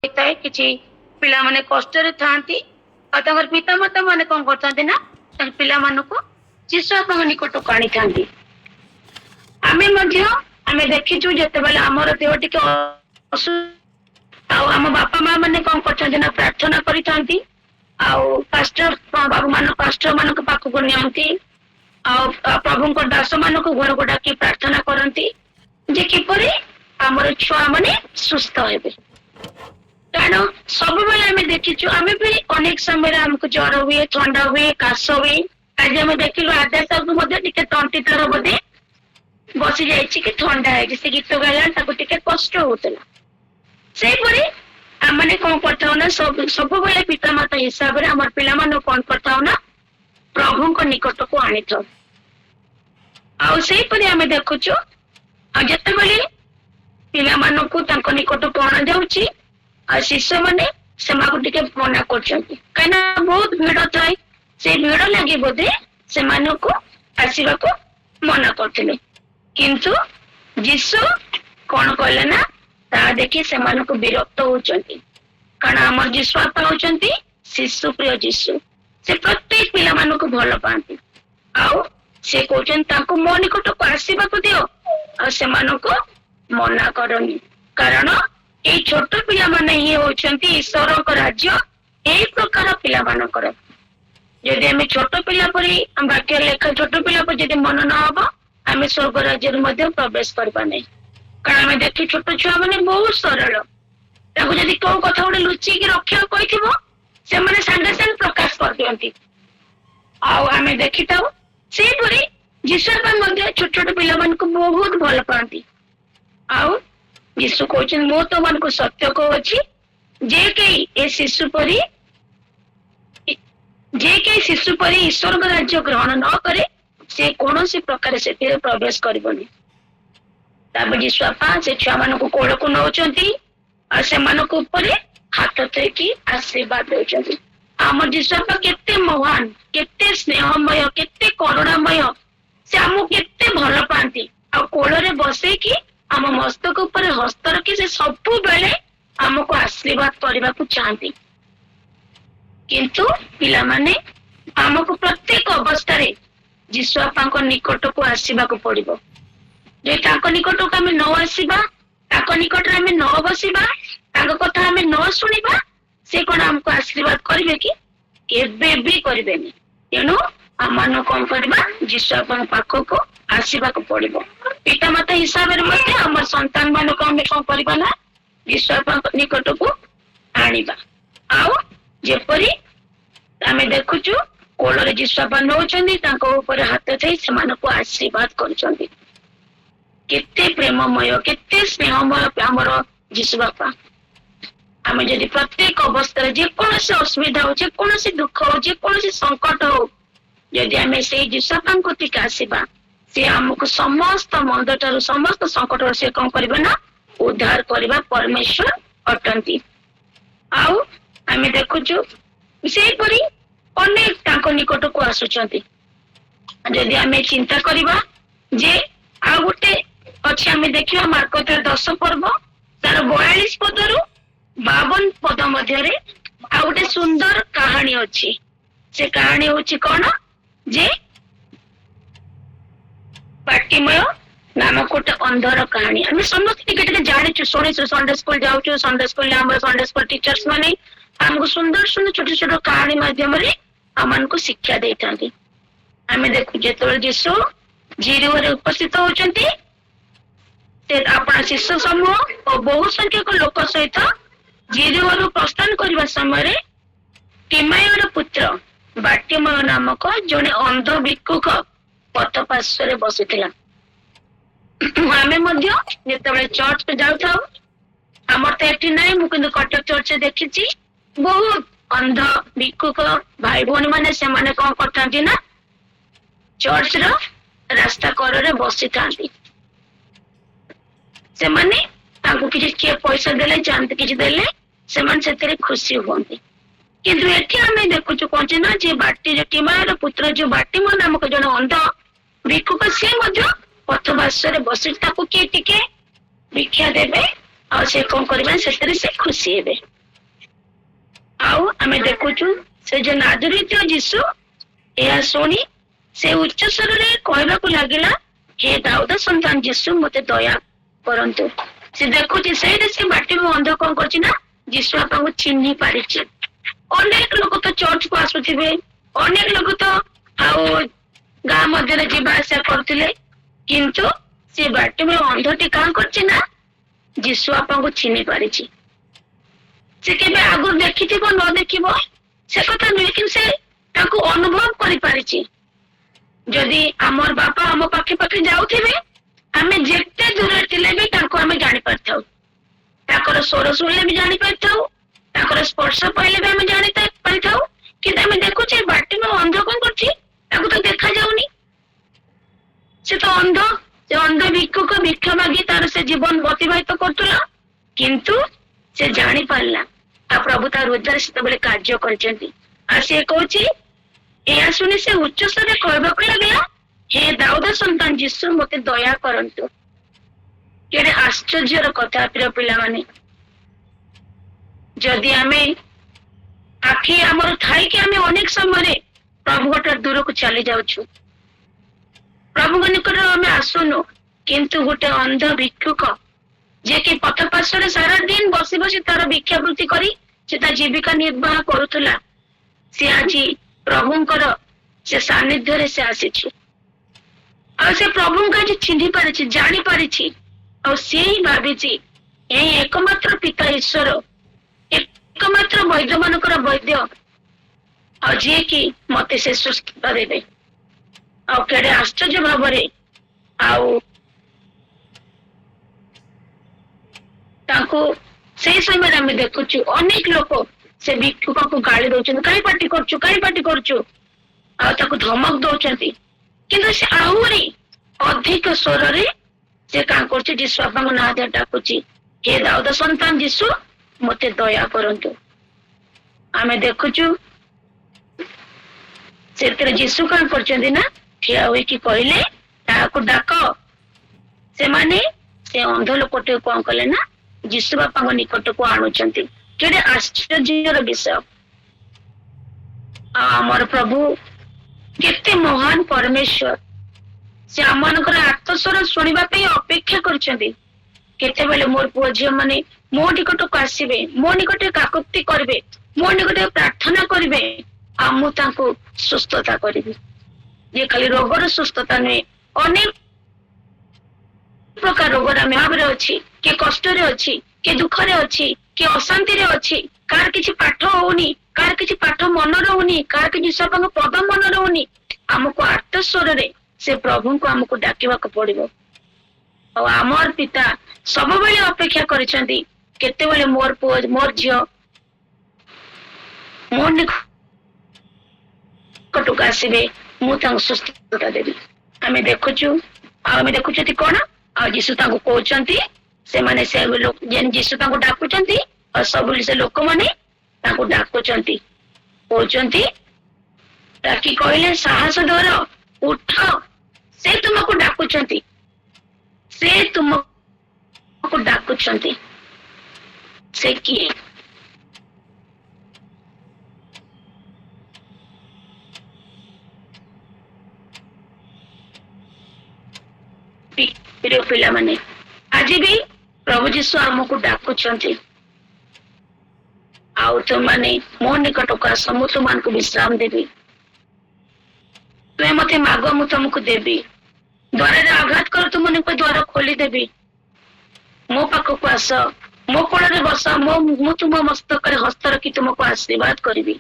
ହେଇଥାଏ କିଛି ପିଲାମାନେ କଷ୍ଟରେ ଥାଆନ୍ତି ଆଉ ତାଙ୍କର ପିତାମାତା ମାନେ କଣ କରିଥାନ୍ତି ନା ତାଙ୍କ ପିଲାମାନଙ୍କୁ ଯୀଶୁ ବାପାଙ୍କ ନିକଟକୁ ଆଣିଥାନ୍ତି। ଆମେ ମଧ୍ୟ ଆମେ ଦେଖିଛୁ ଯେତେବେଳେ ଆମର ଦେହ ଟିକେ ଆଉ ଆମ ବାପା ମା ମାନେ କଣ କରୁଛନ୍ତି ନା ପ୍ରାର୍ଥନା କରିଥାନ୍ତି ଆଉ ପାଷ୍ଟର ମାନଙ୍କ ପାଖକୁ ନିଅନ୍ତି ଆଉ ପ୍ରଭୁଙ୍କ ଦାସ ମାନଙ୍କୁ ଘରକୁ ଡାକି ପ୍ରାର୍ଥନା କରନ୍ତି ଯେ କିପରି ଆମର ଛୁଆ ମାନେ ସୁସ୍ଥ ହେବେ। କାରଣ ସବୁବେଳେ ଆମେ ଦେଖିଛୁ ଆମେ ବି ଅନେକ ସମୟରେ ଆମକୁ ଜ୍ୱର ହୁଏ, ଥଣ୍ଡା ହୁଏ, କାଶ ହୁଏ। ଆଜି ଆମେ ଦେଖିଲୁ ଆଦ୍ୟାସାକୁ ମଧ୍ୟ ଟିକେ ତଣ୍ଟି ତାର ବୋଧେ ବସି ଯାଇଛି କି ଥଣ୍ଡା ହେଇଛି, ସେ ଗୀତ ଗାଇଲା ତାକୁ ଟିକେ କଷ୍ଟ ହଉଥିଲା। ସେଇପରି ଆମେ କଣ କରିଥାଉ ନା ସବୁବେଳେ ପିତାମାତା ହିସାବରେ ଆମର ପିଲାମାନଙ୍କୁ କଣ କରିଥାଉ ନା ପ୍ରଭୁଙ୍କ ନିକଟକୁ ଆଣିଥାଉ। ଆଉ ସେଇପରି ଆମେ ଦେଖୁଛୁ ଆଉ ଯେତେବେଳେ ପିଲାମାନଙ୍କୁ ତାଙ୍କ ନିକଟକୁ ଅଣାଯାଉଛି ଆଉ ଶିଷ୍ୟମାନେ ସେମାନଙ୍କୁ ଟିକେ ମନା କରୁଛନ୍ତି କାହିଁକିନା ବହୁତ ଭିଡ ଥାଏ। ସେ ଭିଡ ଲାଗି ବୋଧେ ସେମାନଙ୍କୁ ଆସିବାକୁ ମନା କରୁଥିଲେ, କିନ୍ତୁ ଯୀଶୁ କଣ କଲେ ନା ତାହା ଦେଖି ସେମାନଙ୍କୁ ବିରକ୍ତ ହଉଛନ୍ତି। କାରଣ ଆମର ଯୀଶୁ ବାପା ହଉଛନ୍ତି ଶିଶୁ ପ୍ରିୟ ଯୀଶୁ। ସେ ପ୍ରତ୍ୟେକ ପିଲାମାନଙ୍କୁ ଭଲ ପାଆନ୍ତି ଆଉ ସେ କହୁଛନ୍ତି ତାଙ୍କୁ ମୋ ନିକଟକୁ ଆସିବାକୁ ଦିଅ ଆଉ ସେମାନଙ୍କୁ ମନା କରନି। କାରଣ ଏଇ ଛୋଟ ପିଲାମାନେ ହିଁ ହଉଛନ୍ତି ଈଶ୍ୱରଙ୍କ ରାଜ୍ୟ ଏଇ ପ୍ରକାର ପିଲାମାନଙ୍କର। ଯଦି ଆମେ ଛୋଟ ପିଲା ପରି ବାକ୍ୟ ଲେଖା ଛୋଟ ପିଲା ପରି ଯଦି ମନ ନ ହବ ଆମେ ସ୍ୱର୍ଗ ରାଜ୍ୟରେ ମଧ୍ୟ ପ୍ରବେଶ କରିବା ନାହିଁ। କାରଣ ଆମେ ଦେଖି ଛୋଟ ଛୁଆ ମାନେ ବହୁତ ସରଳ, ତାଙ୍କୁ ଯଦି କୋଉ କଥା ଗୋଟେ ଲୁଚିକି ରଖିବାକୁ କହିଥିବ ସେମାନେ ସାଙ୍ଗେ ସାଙ୍ଗେ ପ୍ରକାଶ କରିଦିଅନ୍ତି। ଆଉ ଆମେ ଦେଖିଥାଉ ସେଇପରି ଯୀଶୁ ବାପା ମଧ୍ୟ ଛୋଟ ଛୋଟ ପିଲାମାନଙ୍କୁ ବହୁତ ଭଲ ପାଆନ୍ତି। ଆଉ ଯୀଶୁ କହୁଛନ୍ତି ମୁଁ ତମମାନଙ୍କୁ ସତ୍ୟ କହୁଅଛି ଯେ କେହି ଏ ଶିଶୁ ପରି ଈଶ୍ୱରଙ୍କ ରାଜ୍ୟ ଗ୍ରହଣ ନ କରେ ସେ କୌଣସି ପ୍ରକାର ସେଥିରେ ପ୍ରବେଶ କରିବନି। ତାପରେ ଯୀଶୁ ବାପା ସେ ଛୁଆ ମାନଙ୍କୁ କୋଳକୁ ନଉଛନ୍ତି ଆଉ ସେମାନଙ୍କ ଉପରେ ହାତ ଥୋଇକି ଆଶୀର୍ବାଦ ଦଉଛନ୍ତି। ଆମ ଯୀଶୁ ବାପା କେତେ ମହାନ, କେତେ ସ୍ନେହମୟ, କେତେ କରୁଣାମୟ, ସେ ଆମକୁ କେତେ ଭଲ ପାଆନ୍ତି ଆଉ କୋଳରେ ବସେଇକି ଆମ ମସ୍ତକ ଉପରେ ହସ୍ତ ରଖି ସେ ସବୁବେଳେ ଆମକୁ ଆଶୀର୍ବାଦ କରିବାକୁ ଚାହାନ୍ତି। କିନ୍ତୁ ପିଲାମାନେ ଆମକୁ ପ୍ରତ୍ୟେକ ଅବସ୍ଥାରେ ଯୀଶୁ ବାପାଙ୍କ ନିକଟକୁ ଆସିବାକୁ ପଡିବ। ଯଦି ତାଙ୍କ ନିକଟକୁ ଆମେ ନ ଆସିବା, ତାଙ୍କ ନିକଟରେ ଆମେ ନ ବସିବା, ତାଙ୍କ କଥା ଆମେ ନ ଶୁଣିବା, ସେ କଣ ଆମକୁ ଆଶୀର୍ବାଦ କରିବେ କି? କେବେ ବି କରିବେନି। ତେଣୁ ଆମମାନଙ୍କୁ କଣ କରିବା ଯୀଶୁ ବାପାଙ୍କ ପାଖକୁ ଆସିବାକୁ ପଡିବ। ପିତାମାତା ହିସାବରେ ମଧ୍ୟ ଆମ ସନ୍ତାନ ମାନଙ୍କୁ ଆମେ କଣ କରିବା ନା ଯୀଶୁ ବାପାଙ୍କ ନିକଟକୁ ଆଣିବା। ଆଉ ଯେପରି ଆମେ ଦେଖୁଛୁ କୋଳରେ ଯୀଶୁ ବାପା ନଉଛନ୍ତି ତାଙ୍କ ଉପରେ ହାତ ଥାଇ ସେମାନଙ୍କୁ ଆଶୀର୍ବାଦ କରୁଛନ୍ତି। କେତେ ପ୍ରେମମୟ, କେତେ ସ୍ନେହମୟ ଆମର ଯୀଶୁ ବାପା। ଆମେ ଯଦି ପ୍ରତ୍ୟେକ ଅବସ୍ଥାରେ ଯେକୌଣସି ଅସୁବିଧା ହଉ, ଯେକୌଣସି ଦୁଃଖ ହଉ, ଯେକୌଣସି ସଙ୍କଟ ହଉ, ଯଦି ଆମେ ସେଇ ଯୀଶୁ ବାପାଙ୍କ କତିକି ଆସିବା ସେ ଆମକୁ ସମସ୍ତ ମନ୍ଦ ଠାରୁ ସମସ୍ତ ସଙ୍କଟରୁ ସେ କଣ କରିବେ ନା ଉଦ୍ଧାର କରିବା ପରମେଶ୍ୱର ଅଟନ୍ତି। ଆଉ ଆମେ ଦେଖୁଛୁ ସେଇପରି ଅନେକ ତାଙ୍କ ନିକଟକୁ ଆସୁଛନ୍ତି। ଯଦି ଆମେ ଚିନ୍ତା କରିବା ଯେ ଆଉ ଗୋଟେ ଅଛି ଆମେ ଦେଖିବା ମାର୍କ 10 ପର୍ବ ତାର 42 ପଦରୁ 52 ପଦ ମଧ୍ୟରେ ଆଉ ଗୋଟେ ସୁନ୍ଦର କାହାଣୀ ଅଛି। ସେ କାହାଣୀ ହଉଛି କଣ ଯେ ପାଟିମୟ ନାମକ ଗୋଟେ ଅନ୍ଧର କାହାଣୀ। ଆମେ ସମସ୍ତେ ଟିକେ ଟିକେ ଜାଣିଛୁ, ଶୁଣିଛୁ, ସଣ୍ଡେ ସ୍କୁଲ ଯାଉଛୁ, ସଣ୍ଡେ ସ୍କୁଲରେ ଆମର ସଣ୍ଡେ ସ୍କୁଲ ଟିଚର୍ସ ମାନେ ଆମକୁ ସୁନ୍ଦର ସୁନ୍ଦର ଛୋଟ ଛୋଟ କାହାଣୀ ମାଧ୍ୟମରେ ଆମମାନଙ୍କୁ ଶିକ୍ଷା ଦେଇଥାନ୍ତି। ଆମେ ଦେଖୁ ଯେତେବେଳେ ଯୀଶୁ ଜିରିଓରେ ଉପସ୍ଥିତ ହଉଛନ୍ତି ସେ ଆପଣ ଶିଶୁ ସମୂହ ଓ ବହୁ ସଂଖ୍ୟକ ଲୋକ ସହିତ ଜିରିଓରୁ ପ୍ରସ୍ଥାନ କରିବା ସମୟରେ ଟିମାୟର ପୁତ୍ର ବାଟିମୟ ନାମକ ଜଣେ ଅନ୍ଧ ଭିକ୍ଷୁକ ପଥ ପାର୍ଶ୍ୱରେ ବସିଥିଲା। ଆମେ ମଧ୍ୟ ଯେତେବେଳେ ଚର୍ଚ୍ଚ ଯାଉଥାଉ, ଆମର ତ ଏଠି ନାହିଁ, ମୁଁ କିନ୍ତୁ କଟକ ଚର୍ଚ୍ଚରେ ଦେଖିଛି ବହୁତ ଅନ୍ଧ ଭିକ୍ଷୁକ ଭାଇ ଭଉଣୀ ମାନେ ସେମାନେ କଣ କରିଥାନ୍ତି ନା ଚର୍ଚ୍ଚର ରାସ୍ତା କରରେ ବସିଥାନ୍ତି। ସେମାନେ ତାଙ୍କୁ କିଛି କିଏ ପଇସା ଦେଲେ ଚାନ୍ଦି କିଛି ଦେଲେ ସେମାନେ ସେଥିରେ ଖୁସି ହୁଅନ୍ତି। କିନ୍ତୁ ଏଠି ଆମେ ଦେଖୁଛୁ କହୁଛି ନା ଯେ ଟିମାୟର ପୁତ୍ର ଯୋଉ ବାଟିମୟ ନାମକ ଜଣେ ଅନ୍ଧ ଭିକ୍ଷୁକ ସେ ମଧ୍ୟ ପଥ ପାର୍ଶ୍ୱରେ ବସି ତାକୁ କିଏ ଟିକେ ଭିକ୍ଷା ଦେବେ ଆଉ ସେ କଣ କରିବେ ସେଥିରେ ସେ ଖୁସି ହେବେ। ଆଉ ଆମେ ଦେଖୁଛୁ ସେ ଯୋଉ ନାଜରିତ ଯୀଶୁ ଏହା ଶୁଣି ସେ ଉଚ୍ଚ ସ୍ୱରରେ କହିବାକୁ ଲାଗିଲା, ହେ ଦାଉଦ ସନ୍ତାନ ଯୀଶୁ ମତେ ଦୟା କରନ୍ତୁ। ସେ ଦେଖୁଛି ସେଇଠି ସେ ବାଟିରୁ ଅନ୍ଧ କଣ କରୁଛି ନା ଯୀଶୁ ବାପାଙ୍କୁ ଚିହ୍ନି ପାରିଛି। ଅନେକ ଲୋକ ତ ଚର୍ଚ୍ଚକୁ ଆସୁଥିବେ, ଅନେକ ଲୋକ ତ ଆଉ ଗାଁ ମଧ୍ୟରେ ଯିବା ଆସିବା କରୁଥିଲେ, କିନ୍ତୁ ସେ ବାଟିରୁ ଅନ୍ଧଟି କଣ କରୁଛି ନା ଯୀଶୁ ବାପାଙ୍କୁ ଚିହ୍ନି ପାରିଛି। ସେ କେବେ ଆଗରୁ ଦେଖିଥିବ ନ ଦେଖିବ ସେ କଥା ନୁହେଁ, କିନ୍ତୁ ସେ ତାକୁ ଅନୁଭବ କରିପାରିଛି। ଯଦି ଆମର ବାପା ଆମ ପାଖେ ପାଖେ ଯାଉଥିବେ, ଆମେ ଯେତେ ଦୂରରେ ଥିଲେ ବି ତାଙ୍କୁ ଆମେ ଜାଣିପାରିଥାଉ। ତାଙ୍କର ସ୍ୱର ଶୁଣିଲେ ବି ଜାଣିପାରିଥାଉ, ତାଙ୍କର ସ୍ପର୍ଶ ପାଇଲେ ବି ଆମେ ଜାଣି ପାରିଥାଉ। କିନ୍ତୁ ଆମେ ଦେଖୁଛେ ବାଟିର ଅନ୍ଧ କଣ କରୁଛି, ତାକୁ ତ ଦେଖାଯାଉନି, ସେ ତ ଅନ୍ଧ। ସେ ଅନ୍ଧ ଭିକ୍ଷୁକ ଭିକ୍ଷା ମାଗି ତାର ସେ ଜୀବନ ଅତିବାହିତ କରୁଥିଲା, କିନ୍ତୁ ସେ ଜାଣି ପାରିଲା। ଆଉ ପ୍ରଭୁ ତାର ହୃଦୟରେ ସେତେବେଳେ କାର୍ଯ୍ୟ କରିଛନ୍ତି। ଆଉ ସେ କହୁଛି, ଏହା ଶୁଣି ସେ ଉଚ୍ଚ ସ୍ୱରରେ କହିବାକୁ ଲାଗିଲା, ହେ ଦାଉଦ ସନ୍ତାନ ଯୀଶୁ ମତେ ଦୟା କରନ୍ତୁ। କେଡ଼େ ଆଶ୍ଚର୍ଯ୍ୟର କଥା ପ୍ରିୟ ପିଲାମାନେ। ଯଦି ଆମେ ଆଖି ଆମର ଥାଇକି ଆମେ ଅନେକ ସମୟରେ ପ୍ରଭୁଙ୍କ ଦୂରକୁ ଚାଲି ଯାଉଛୁ, ପ୍ରଭୁଙ୍କ ନିକଟରେ ଆମେ ଆସୁନୁ, କିନ୍ତୁ ଗୋଟେ ଅନ୍ଧ ଭିକ୍ଷୁକ ଯିଏକି ପଥ ପାର୍ଶ୍ୱରେ ସାରା ଦିନ ବସି ବସି ତାର ଭିକ୍ଷାବୃତ୍ତି କରି ସେ ତା ଜୀବିକା ନିର୍ବାହ କରୁଥିଲା, ସେ ଆଜି ପ୍ରଭୁଙ୍କର ସେ ସାନ୍ନିଧ୍ୟରେ ସେ ଆସିଛି। ଆଉ ସେ ପ୍ରଭୁଙ୍କୁ ଆଜି ଚିହ୍ନି ପାରିଛି, ଜାଣି ପାରିଛି। ଆଉ ସେ ହିଁ ଭାବିଛି ଏହି ଏକମାତ୍ର ପିତା ଈଶ୍ୱର, ଏକମାତ୍ର ବୈଦ୍ୟ ମାନଙ୍କର ବୈଦ୍ୟ, ଆଉ ଯିଏକି ମତେ ସେ ସୁସ୍ଥ ଦେବେ। ଆଉ କେଡ଼େ ଆଶ୍ଚର୍ଯ୍ୟ ଭାବରେ ଆଉ ତାଙ୍କୁ ସେଇ ସମୟରେ ଆମେ ଦେଖୁଛୁ ଅନେକ ଲୋକ ସେ ଭିକ୍ଷୁକକୁ ଗାଳି ଦଉଛନ୍ତି, କାହିଁ ପାଟି କରୁଛୁ, କାହିଁ ପାଟି କରୁଛୁ, ଆଉ ତାକୁ ଧମକ ଦଉଛନ୍ତି। କିନ୍ତୁ ସେ ଆହୁରି ଅଧିକ ସ୍ୱରରେ ସେ କାମ କରୁଛି, ଯୀଶୁ ବାପାଙ୍କ ନାଁ ଧରି ଡାକୁଛି, ହେ ଦାଉଦ ସନ୍ତାନ ଯୀଶୁ ମତେ ଦୟା କରନ୍ତୁ। ଆମେ ଦେଖୁଛୁ ସେଥିରେ ଯୀଶୁ କଣ କରୁଛନ୍ତି ନା ଠିଆ ହୋଇକି କହିଲେ, ତାହାକୁ ଡାକ। ସେମାନେ ସେ ଅନ୍ଧ ଲୋକଟିକୁ କଣ କଲେ ନା ଯୀଶୁ ବାପାଙ୍କ ନିକଟକୁ ଆଣୁଛନ୍ତି। କେଡ଼େ ଆଶ୍ଚର୍ଯ୍ୟର ବିଷୟ। ଆମର ପ୍ରଭୁ କେତେ ମହାନ ପରମେଶ୍ୱର, ସେ ଆମମାନଙ୍କର ଆର୍ତ୍ତସ୍ୱର ଶୁଣିବା ପାଇଁ ଅପେକ୍ଷା କରିଛନ୍ତି। କେତେବେଳେ ମୋର ପୁଅ ଝିଅ ମାନେ ମୋ ନିକଟକୁ ଆସିବେ, ମୋ ନିକଟରେ କାକୁତି କରିବେ, ମୋ ନିକଟରେ ପ୍ରାର୍ଥନା କରିବେ, ଆଉ ମୁଁ ତାଙ୍କୁ ସୁସ୍ଥତା କରିବି। ଯେ ଖାଲି ରୋଗର ସୁସ୍ଥତା ନୁହେଁ, ଅନେକ ପ୍ରକାର ରୋଗର ଆମେ ଭାବରେ ଅଛି, କିଏ କଷ୍ଟରେ ଅଛି, କିଏ ଦୁଃଖରେ ଅଛି, କିଏ ଅଶାନ୍ତିରେ ଅଛି, କାହାର କିଛି ପାଠ ହଉନି, କାହାର କିଛି ପାଠ ମନ ରହୁନି, କାହାର କିଛି ସବାଙ୍କ ପଦ ମନ ରହୁନି। ଆମକୁ ଆର୍ତ୍ତସ୍ୱରରେ ସେ ପ୍ରଭୁଙ୍କୁ ଆମକୁ ଡାକିବାକୁ ପଡିବ। ଆଉ ଆମର ପିତା ସବୁବେଳେ ଅପେକ୍ଷା କରିଛନ୍ତି, କେତେବେଳେ ମୋର ପୁଅ ମୋର ଝିଅ ମୋ ନିକଟକୁ ଆସିବେ, ମୁଁ ତାଙ୍କୁ ସୁସ୍ଥତା ଦେବି। ଆମେ ଦେଖୁଛୁ, ଆଉ ଆମେ ଦେଖୁଛନ୍ତି କଣ, ଆଉ ଯୀଶୁ ତାଙ୍କୁ କହୁଛନ୍ତି, ସେମାନେ ସେ ଯୀଶୁ ତାଙ୍କୁ ଡାକୁଛନ୍ତି, ଆଉ ସବୁ ସେ ଲୋକମାନେ ତାଙ୍କୁ ଡାକୁଛନ୍ତି, କହୁଛନ୍ତି, ଡାକି କହିଲେ ସାହସ ଧର, ଉଠ, ସେ ତୁମକୁ ଡାକୁଛନ୍ତି, ସେ ତୁମକୁ ଡାକୁଛନ୍ତି। ସେ କିଏ? ପ୍ରିୟ ପିଲାମାନେ, ଆଜି ବି ପ୍ରଭୁ ଯୀଶୁ ଆମକୁ ଡାକୁଛନ୍ତି, ଆଉ ତୁମମାନେ ମୋ ନିକଟକୁ ଆସ, ମୁଁ ତୁମମାନଙ୍କୁ ବିଶ୍ରାମ ଦେବି। ତୁମେ ମତେ ମାଗ, ମୁଁ ତମକୁ ଦେବି। ଦ୍ୱାରରେ ଆଘାତ କର, ତୁମମାନଙ୍କୁ ଦ୍ୱାର ଖୋଲିଦେବି। ମୋ ପାଖକୁ ଆସ, ମୋ କୋଳରେ ବସ, ମୁଁ ତୁମ ମସ୍ତକରେ ହସ୍ତ ରଖି ତୁମକୁ ଆଶୀର୍ବାଦ କରିବି।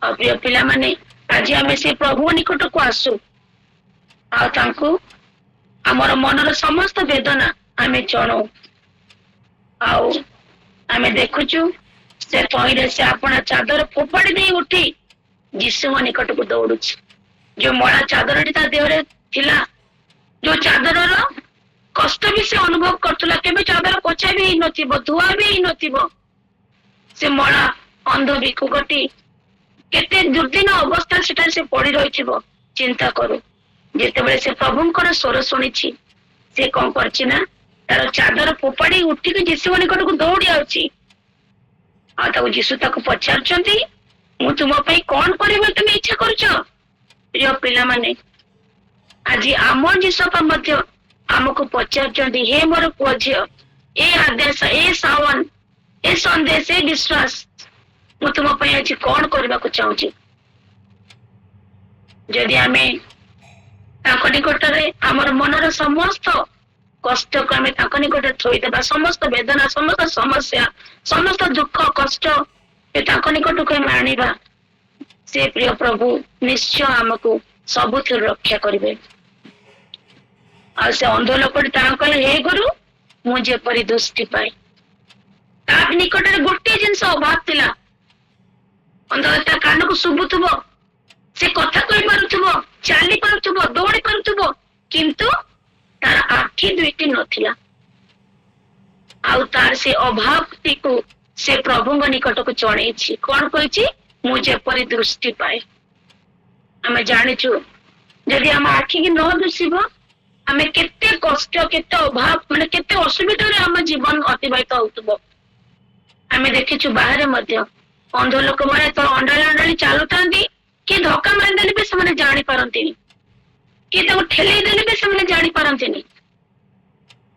ଆଉ ପ୍ରିୟ ପିଲାମାନେ, ଆଜି ଆମେ ସେ ପ୍ରଭୁ ନିକଟକୁ ଆସୁ, ଆଉ ତାଙ୍କୁ ଆମର ମନର ସମସ୍ତ ବେଦନା ଆମେ ଜଣାଉ। ଆଉ ଆମେ ଦେଖୁଛୁ ସେ ତହିଁରେ ସେ ଆପଣା ଚାଦର ଫୋପାଡ଼ି ଦେଇ ଉଠି ଯୀଶୁଙ୍କ ନିକଟକୁ ଦୌଡୁଛି। ଯୋଉ ମଳା ଚାଦରଟି ତା ଦେହରେ ଥିଲା, ଯୋଉ ଚାଦରର କଷ୍ଟ ବି ସେ ଅନୁଭବ କରୁଥିଲା, କେବେ ଚାଦର ପୋଛା ବି ହେଇନଥିବ, ଧୁଆ ବି ହେଇନଥିବ। ସେ ମଳା ଅନ୍ଧ ଭିକ୍ଷୁକଟି କେତେ ଦୁର୍ଦିନ ଅବସ୍ଥାରେ ସେଠାରେ ସେ ପଡି ରହିଥିବ, ଚିନ୍ତା କରୁ। ଯେତେବେଳେ ସେ ପ୍ରଭୁଙ୍କର ସ୍ୱର ଶୁଣିଛି, ସେ କଣ କରିଛି ନା ତାର ଚାଦର ଫୋପାଡି ଉଠିକି ଯୀଶୁଙ୍କ ନିକଟକୁ ଦୌଡି ଆଉଛି। ଆଉ ତାକୁ ଯୀଶୁ ତାକୁ ପଚାରୁଛନ୍ତି, ମୁଁ ତୁମ ପାଇଁ କଣ କରିବା ତୁମେ ଇଚ୍ଛା କରୁଛ? ପ୍ରିୟ ପିଲାମାନେ, ଆଜି ଆମ ଯୀଶୁପା ମଧ୍ୟ ଆମକୁ ପଚାରୁଛନ୍ତି, ହେ ମୋର ପୁଅ ଝିଅ, ଏ ଆଦେଶ, ଏ ସାୱନ, ଏ ସନ୍ଦେଶ, ଏ ବିଶ୍ୱାସ ମୁଁ ତୁମ ପାଇଁ ଆଜି କଣ କରିବାକୁ ଚାହୁଁଛି। ଯଦି ଆମେ ତାଙ୍କ ନିକଟରେ ଆମର ମନର ସମସ୍ତ କଷ୍ଟକୁ ଆମେ ତାଙ୍କ ନିକଟରେ ଥୋଇଦେବା, ସମସ୍ତ ବେଦନା, ସମସ୍ତ ସମସ୍ୟା, ସମସ୍ତ ଦୁଃଖ କଷ୍ଟ ତାଙ୍କ ନିକଟକୁ ଆମେ ଆଣିବା, ସେ ପ୍ରିୟ ପ୍ରଭୁ ନିଶ୍ଚୟ ଆମକୁ ସବୁଥିରୁ ରକ୍ଷା କରିବେ। ଆଉ ସେ ଅନ୍ଧ ଲୋକଟି ତାହା କହିଲେ, ହେ ଗୁରୁ, ମୁଁ ଯେପରି ଦୃଷ୍ଟି ପାଏ। ତା ନିକଟରେ ଗୋଟିଏ ଜିନିଷ ଅଭାବ ଥିଲା। ତା କାନକୁ ଶୁଭୁଥିବ, ସେ କଥା କହିପାରୁଥିବ, ଚାଲି ପାରୁଥିବ, ଦୌଡି ପାରୁଥିବ, କିନ୍ତୁ ତାର ଆଖି ଦୁଇଟି ନଥିଲା। ଆଉ ତାର ସେ ଅଭାବଟିକୁ ସେ ପ୍ରଭୁଙ୍କ ନିକଟକୁ ଜଣେଇଛି। କଣ କହିଛି? ମୁଁ ଯେପରି ଦୃଷ୍ଟି ପାଏ। ଆମେ ଜାଣିଛୁ ଯଦି ଆମ ଆଖିକି ନ ଦିଶିବ, ଆମେ କେତେ କଷ୍ଟ, କେତେ ଅଭାବ, ମାନେ କେତେ ଅସୁବିଧାରେ ଆମ ଜୀବନ ଅତିବାହିତ ହଉଥିବ। ଆମେ ଦେଖିଛୁ ବାହାରେ ମଧ୍ୟ ଅନ୍ଧ ଲୋକମାନେ ତ ଅଣ୍ଡାଳି ଅଣ୍ଡାଳି ଚାଲୁଥାନ୍ତି, କିଏ ଧକ୍କା ମାରିଦେଲେ ବି ସେମାନେ ଜାଣିପାରନ୍ତିନି, କିଏ ତାକୁ ଠେଲେଇ ଦେଲେ ବି ସେମାନେ ଜାଣିପାରନ୍ତିନି।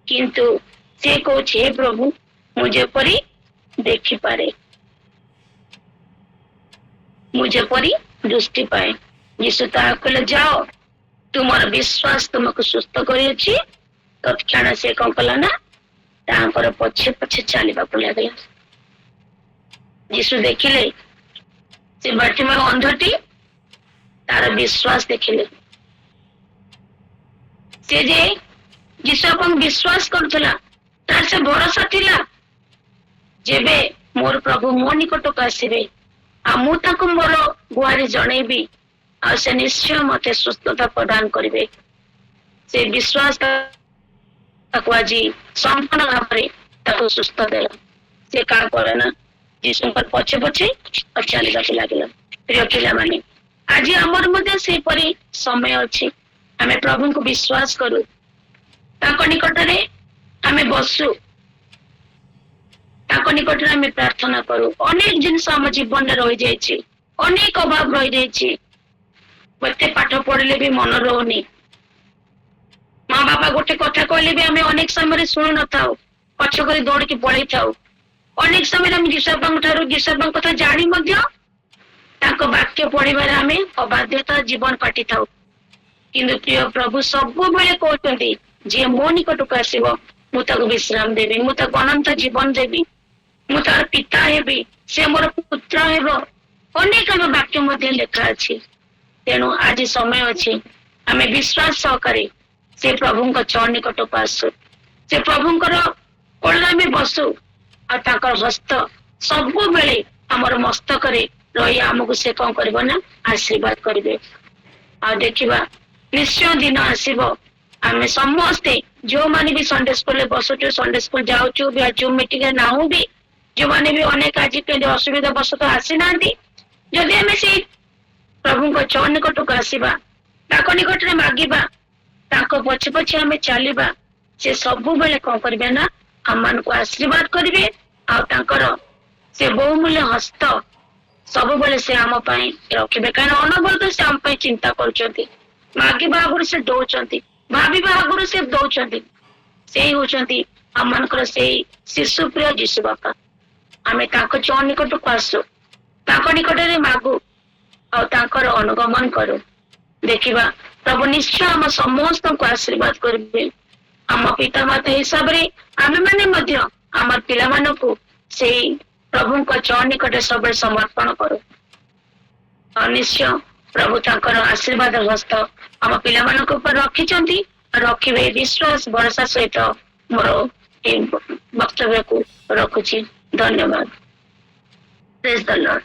କିନ୍ତୁ ସେ କହୁଛି, ହେ ପ୍ରଭୁ, ମୁଁ ଯେପରି ଦେଖିପାରେ, ମୁଁ ଯେପରି ଦୃଷ୍ଟି ପାଏ। ଯୀଶୁ ତାହା କହିଲେ, ଯାଅ, ତୁମର ବିଶ୍ୱାସ ତୁମକୁ ସୁସ୍ଥ କରିଅଛି। ତତ୍କ୍ଷଣ ସେ କଣ କଲା ନା, ତାଙ୍କର ପଛେ ପଛେ ଚାଲିବାକୁ ଲାଗିଲା। ଯୀଶୁ ଦେଖିଲେ ସେ ବାଟିମେୟ ଅନ୍ଧଟି, ତାର ବିଶ୍ୱାସ ଦେଖିଲେ। ସେ ଯେ ଯୀଶୁ ଆପଣଙ୍କୁ ବିଶ୍ୱାସ କରୁଥିଲା, ତାର ସେ ଭରସା ଥିଲା, ଯେବେ ମୋର ପ୍ରଭୁ ମୋ ନିକଟକୁ ଆସିବେ ଆଉ ମୁଁ ତାଙ୍କୁ ମୋର ଗୁହାରି ଜଣେଇବି, ଆଉ ସେ ନିଶ୍ଚୟ ମତେ ସୁସ୍ଥତା ପ୍ରଦାନ କରିବେ। ସେ ବିଶ୍ୱାସ ତାକୁ ଆଜି ସମ୍ପୂର୍ଣ୍ଣ ଭାବରେ ତାକୁ ସୁସ୍ଥ ଦେଲା। ସେ କାହା କରେ ନା, ଯୀଶୁଙ୍କର ପଛେ ପଛେ ଚାଲିବାକୁ ଲାଗିଲା। ପ୍ରିୟ ପିଲାମାନେ, ଆଜି ଆମର ମଧ୍ୟ ସେପରି ସମୟ ଅଛି। ଆମେ ପ୍ରଭୁଙ୍କୁ ବିଶ୍ୱାସ କରୁ, ତାଙ୍କ ନିକଟରେ ଆମେ ବସୁ, ତାଙ୍କ ନିକଟରେ ଆମେ ପ୍ରାର୍ଥନା କରୁ। ଅନେକ ଜିନିଷ ଆମ ଜୀବନରେ ରହିଯାଇଛି, ଅନେକ ଅଭାବ ରହିଯାଇଛି। ଏତେ ପାଠ ପଢିଲେ ବି ମନ ରହୁନି। ମା ବାପା ଗୋଟେ କଥା କହିଲେ ବି ଆମେ ଅନେକ ସମୟରେ ଶୁଣୁ ନଥାଉ, ପଛ କରି ଦୌଡିକି ପଳେଇଥାଉ। ଅନେକ ସମୟରେ ଆମେ ଯୀଶୁବାପାଙ୍କ ଠାରୁ ଯୀଶୁବାପାଙ୍କ କଥା ଜାଣି ମଧ୍ୟ ତାଙ୍କ ବାକ୍ୟ ପଢିବାରେ ଆମେ ଅବାଧ୍ୟତା ଜୀବନ କାଟିଥାଉ। କିନ୍ତୁ ପ୍ରିୟ ପ୍ରଭୁ ସବୁବେଳେ କହୁଛନ୍ତି, ଯିଏ ମୋ ନିକଟକୁ ଆସିବ ମୁଁ ତାକୁ ବିଶ୍ରାମ ଦେବି, ମୁଁ ତାକୁ ଅନନ୍ତ ଜୀବନ ଦେବି, ମୁଁ ତାର ପିତା ହେବି, ସେ ମୋର ପୁତ୍ର ହେବ। ଅନେକ ଆମ ବାକ୍ୟ ମଧ୍ୟ ଲେଖା ଅଛି। ତେଣୁ ଆଜି ସମୟ ଅଛି, ଆମେ ବିଶ୍ୱାସ ସହକାରେ ସେ ପ୍ରଭୁଙ୍କ ଚରଣ ନିକଟକୁ ଆସୁ, ସେ ପ୍ରଭୁଙ୍କର କୋଳରେ ଆମେ ବସୁ, ଆଉ ତାଙ୍କର ହସ୍ତ ସବୁବେଳେ ଆମର ମସ୍ତକରେ ରହି ଆମକୁ ସେ କଣ କରିବ ନା, ଆଶୀର୍ବାଦ କରିବେ। ଆଉ ଦେଖିବା, ନିଶ୍ଚୟ ଦିନ ଆସିବ, ଆମେ ସମସ୍ତେ ଯୋଉମାନେ ବି ସଣ୍ଡେ ସ୍କୁଲରେ ବସୁଛୁ, ସଣ୍ଡେ ସ୍କୁଲ ଯାଉଛୁ, ଜୁମ୍ ମିଟିଂରେ ନାହୁଁ ବି, ଯୋଉମାନେ ବି ଅନେକ ଆଜି କେମିତି ଅସୁବିଧା ବଶତଃ ଆସିନାହାନ୍ତି, ଯଦି ଆମେ ସେଇ ପ୍ରଭୁଙ୍କ ଚରଣ ନିକଟକୁ ଆସିବା, ତାଙ୍କ ନିକଟରେ ମାଗିବା, ତାଙ୍କ ପଛେ ପଛେ ଆମେ ଚାଲିବା, ସେ ସବୁବେଳେ କଣ କରିବେ ନା, ଆମମାନଙ୍କୁ ଆଶୀର୍ବାଦ କରିବେ। ଆଉ ତାଙ୍କର ସେ ବହୁମୂଲ୍ୟ ହସ୍ତ ସବୁବେଳେ ସେ ଆମ ପାଇଁ ରଖିବେ, କାରଣ ଅନବରତ ସେ ଆମ ପାଇଁ ଚିନ୍ତା କରୁଛନ୍ତି। ମାଗିବା ଆଗରୁ ସେ ଦଉଛନ୍ତି, ଭାବିବା ଆଗରୁ ସେ ଦଉଛନ୍ତି। ସେଇ ହଉଛନ୍ତି ଆମମାନଙ୍କର ସେଇ ଶିଶୁ ପ୍ରିୟ ଯୀଶୁ ବାପା। ଆମେ ତାଙ୍କ ଚରଣ ନିକଟକୁ ଆସୁ, ତାଙ୍କ ନିକଟରେ ମାଗୁ, ଆଉ ତାଙ୍କର ଅନୁଗମନ କରୁ। ଦେଖିବା, ପ୍ରଭୁ ନିଶ୍ଚୟ ଆମ ସମସ୍ତଙ୍କୁ ଆଶୀର୍ବାଦ କରିବେ। ଆମ ପିତାମାତା ହିସାବରେ ଆମେମାନେ ମଧ୍ୟ ଆମ ପିଲାମାନଙ୍କୁ ସେଇ ପ୍ରଭୁଙ୍କ ଚରଣ ନିକଟରେ ସବୁବେଳେ ସମର୍ପଣ କରୁ। ଆଉ ନିଶ୍ଚୟ ପ୍ରଭୁ ତାଙ୍କର ଆଶୀର୍ବାଦ ହସ୍ତ ଆମ ପିଲାମାନଙ୍କ ଉପରେ ରଖିଛନ୍ତି, ରଖିବେ। ବିଶ୍ୱାସ ଭରସା ସହିତ ମୋର এই ବକ୍ତବ୍ୟକୁ ରଖୁଛି। ଧନ୍ୟବାଦ। ପ୍ରେଜ୍ ଦ ଲର୍ଡ।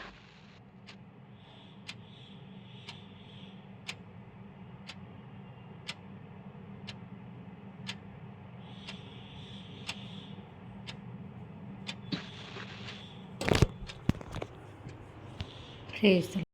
Praise the